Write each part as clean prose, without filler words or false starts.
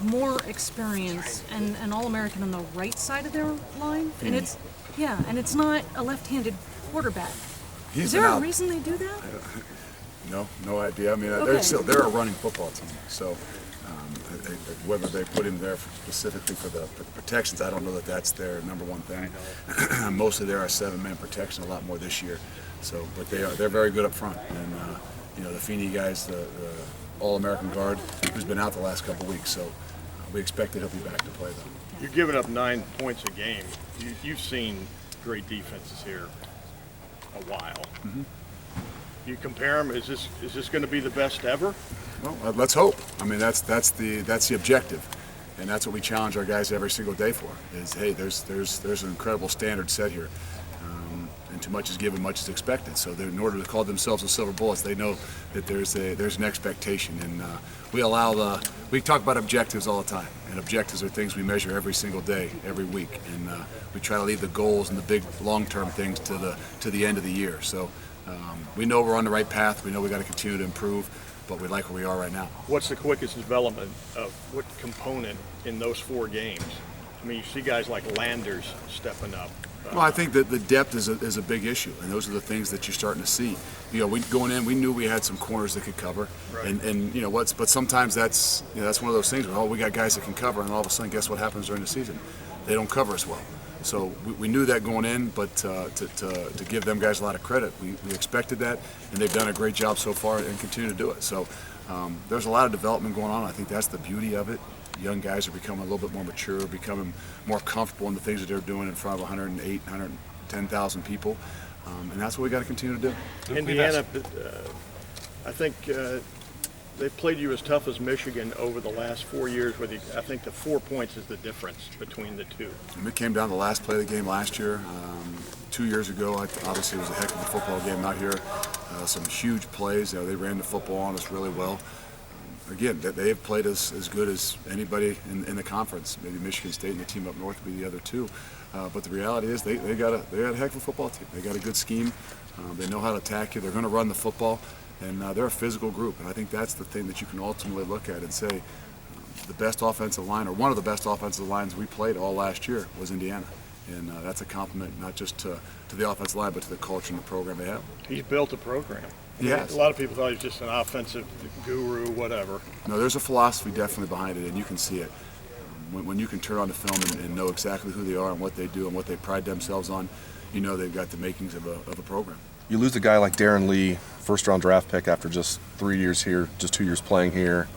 have more experience and an All-American on the right side of their line, and it's not a left-handed quarterback. Is there a reason they do that? No idea. I mean, they're a running football team, so whether they put him there specifically for the protections, I don't know that that's their number one thing. Mostly they're a 7-man protection, a lot more this year. So, but they're very good up front, and the Feeney guys, the All-American guard, who's been out the last couple weeks, so we expect that he'll be back to play though. You're giving up 9 points a game. You've seen great defenses here a while. Mm-hmm. You compare them. Is this going to be the best ever? Well, let's hope. I mean, that's the objective, and that's what we challenge our guys every single day for. Is hey, there's an incredible standard set here, and too much is given, much is expected. So in order to call themselves the Silver Bullets, they know that there's an expectation, and we talk about objectives all the time, and objectives are things we measure every single day, every week, and we try to leave the goals and the big long-term things to the end of the year. So. We know we're on the right path. We know we got to continue to improve, but we like where we are right now. What's the quickest development of what component in those 4 games? I mean, you see guys like Landers stepping up. Well, I think that the depth is a big issue, and those are the things that you're starting to see. Going in, we knew we had some corners that could cover, right. and but sometimes that's one of those things where we got guys that can cover, and all of a sudden, guess what happens during the season? They don't cover as well. So we knew that going in, but to give them guys a lot of credit, we expected that, and they've done a great job so far and continue to do it. So there's a lot of development going on. I think that's the beauty of it. Young guys are becoming a little bit more mature, becoming more comfortable in the things that they're doing in front of 108, 110,000 people, and that's what we got to continue to do. Indiana, I think they've played you as tough as Michigan over the last 4 years. I think the 4 points is the difference between the two. And it came down to the last play of the game last year. 2 years ago, obviously it was a heck of a football game out here. Some huge plays. They ran the football on us really well. Again, they have played as good as anybody in the conference. Maybe Michigan State and the team up north would be the other two. But the reality is they got a heck of a football team. They got a good scheme. They know how to attack you. They're going to run the football. And they're a physical group, and I think that's the thing that you can ultimately look at and say the best offensive line, or one of the best offensive lines we played all last year, was Indiana. And that's a compliment not just to the offensive line, but to the culture and the program they have. He's built a program. Yes. A lot of people thought he was just an offensive guru, whatever. No, there's a philosophy definitely behind it, and you can see it. When you can turn on the film and know exactly who they are and what they do and what they pride themselves on, you know they've got the makings of a program. You lose a guy like Darren Lee, first-round draft pick after just 3 years here, just 2 years playing here.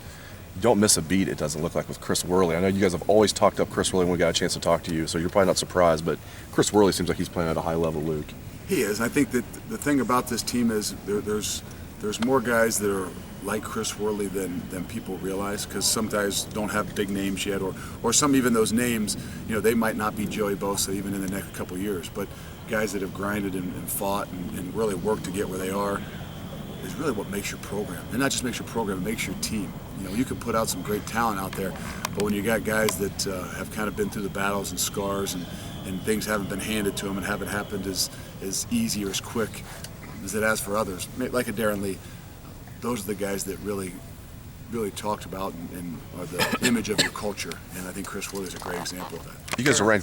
You don't miss a beat, it doesn't look like, with Chris Worley. I know you guys have always talked up Chris Worley when we got a chance to talk to you, so you're probably not surprised, but Chris Worley seems like he's playing at a high level, Luke. He is. I think that the thing about this team is there's more guys that are like Chris Worley than people realize, because some guys don't have big names yet, or some even those names, they might not be Joey Bosa even in the next couple of years, but guys that have grinded and fought and really worked to get where they are is really what makes your program. And not just makes your program, it makes your team. You can put out some great talent out there, but when you got guys that have kind of been through the battles and scars and things haven't been handed to them and haven't happened as easy or as quick as it has for others, like a Darren Lee, those are the guys that really talked about and are the image of your culture. And I think Chris Worley is a great example of that. You guys are ranked